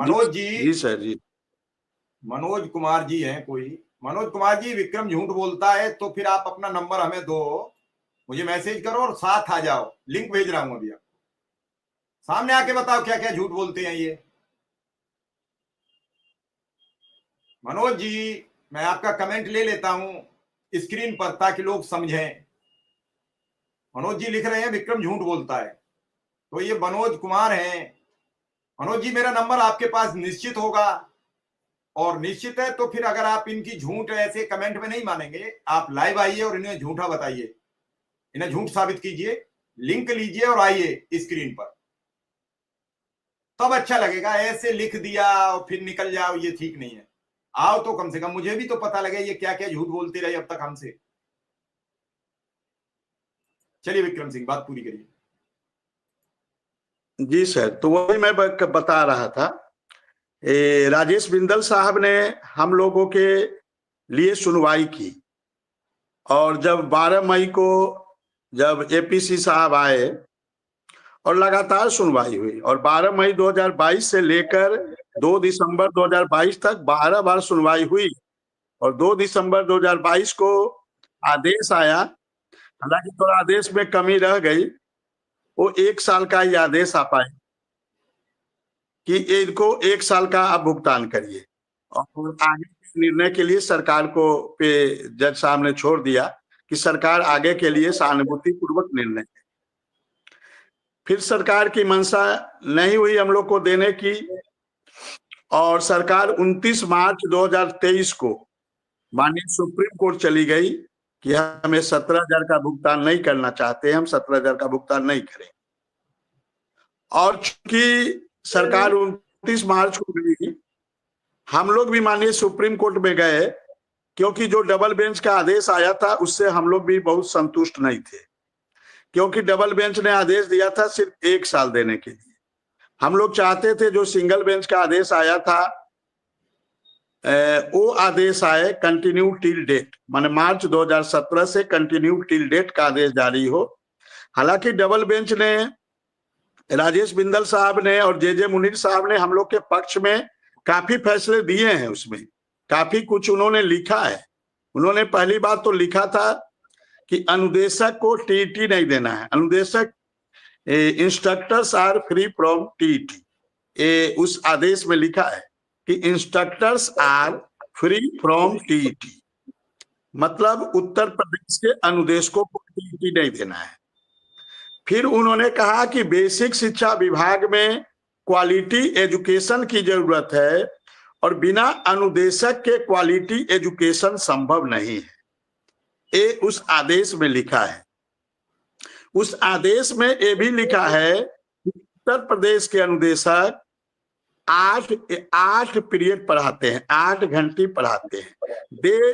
मनोज जी। जी sir जी। मनोज कुमार जी हैं कोई? मनोज कुमार जी, विक्रम झूठ बोलता है तो फिर आप अपना नंबर हमें दो, मुझे मैसेज करो और साथ आ जाओ। लिंक भेज रहा हूं अभी, आप सामने आके बताओ क्या क्या झूठ बोलते हैं ये। मनोज जी, मैं आपका कमेंट ले लेता हूं स्क्रीन पर ताकि लोग समझें। मनोज जी लिख रहे हैं विक्रम झूठ बोलता है, तो ये मनोज कुमार हैं। मनोज जी, मेरा नंबर आपके पास निश्चित होगा, और निश्चित है तो फिर अगर आप इनकी झूठ ऐसे कमेंट में नहीं मानेंगे, आप लाइव आइए और इन्हें झूठा बताइए, इन्हें झूठ साबित कीजिए। लिंक लीजिए और आइए स्क्रीन पर, तब अच्छा लगेगा। ऐसे लिख दिया और फिर निकल जाओ, ये ठीक नहीं है। आओ तो कम से कम मुझे भी तो पता लगे ये क्या क्या झूठ बोलते रहे अब तक हमसे। चलिए विक्रम सिंह, बात पूरी करिए। जी सर, तो वही मैं बता रहा था। राजेश बिंदल साहब ने हम लोगों के लिए सुनवाई की, और जब 12 मई को जब एपीसी साहब आए और लगातार सुनवाई हुई, और 12 मई 2022 से लेकर 2 दिसंबर 2022 तक 12 बार सुनवाई हुई, और 2 दिसंबर 2022 को आदेश आया। हालांकि थोड़ा आदेश में कमी रह गई, वो 1 साल का ही आदेश आ पाए कि इनको 1 साल का आप भुगतान करिए, और आगे के निर्णय के लिए सरकार को पे जज साहब ने छोड़ दिया कि सरकार आगे के लिए सहानुभूति पूर्वक निर्णय। फिर सरकार की मंशा नहीं हुई हम लोग को देने की, और सरकार 29 मार्च 2023 को माननीय सुप्रीम कोर्ट चली गई कि हमें 17,000 का भुगतान नहीं करना चाहते, हम 17,000 का भुगतान नहीं करें। और चूंकि सरकार 29 मार्च को गई, हम लोग भी माननीय सुप्रीम कोर्ट में गए, क्योंकि जो डबल बेंच का आदेश आया था उससे हम लोग भी बहुत संतुष्ट नहीं थे, क्योंकि डबल बेंच ने आदेश दिया था सिर्फ 1 साल देने के लिए। हम लोग चाहते थे जो सिंगल बेंच का आदेश आया था वो आदेश आए कंटिन्यू टिल डेट, माने मार्च 2017 से कंटिन्यू टिल डेट का आदेश जारी हो। हालांकि डबल बेंच ने, राजेश बिंदल साहब ने और जे मुनीर साहब ने हम लोग के पक्ष में काफी फैसले दिए हैं, उसमें काफी कुछ उन्होंने लिखा है। उन्होंने पहली बात तो लिखा था कि अनुदेशक को टीईटी नहीं देना है, अनुदेशक instructors are free from TET, उस आदेश में लिखा है कि instructors are free from TET, मतलब उत्तर प्रदेश के अनुदेशकों को टीईटी नहीं देना है। फिर उन्होंने कहा कि बेसिक शिक्षा विभाग में क्वालिटी एजुकेशन की जरूरत है, और बिना अनुदेशक के क्वालिटी एजुकेशन संभव नहीं है। ये उस आदेश में लिखा है। उस आदेश में ये भी लिखा है कि उत्तर प्रदेश के अनुदेशक 8 पीरियड पढ़ाते हैं, 8 घंटे पढ़ाते हैं। दे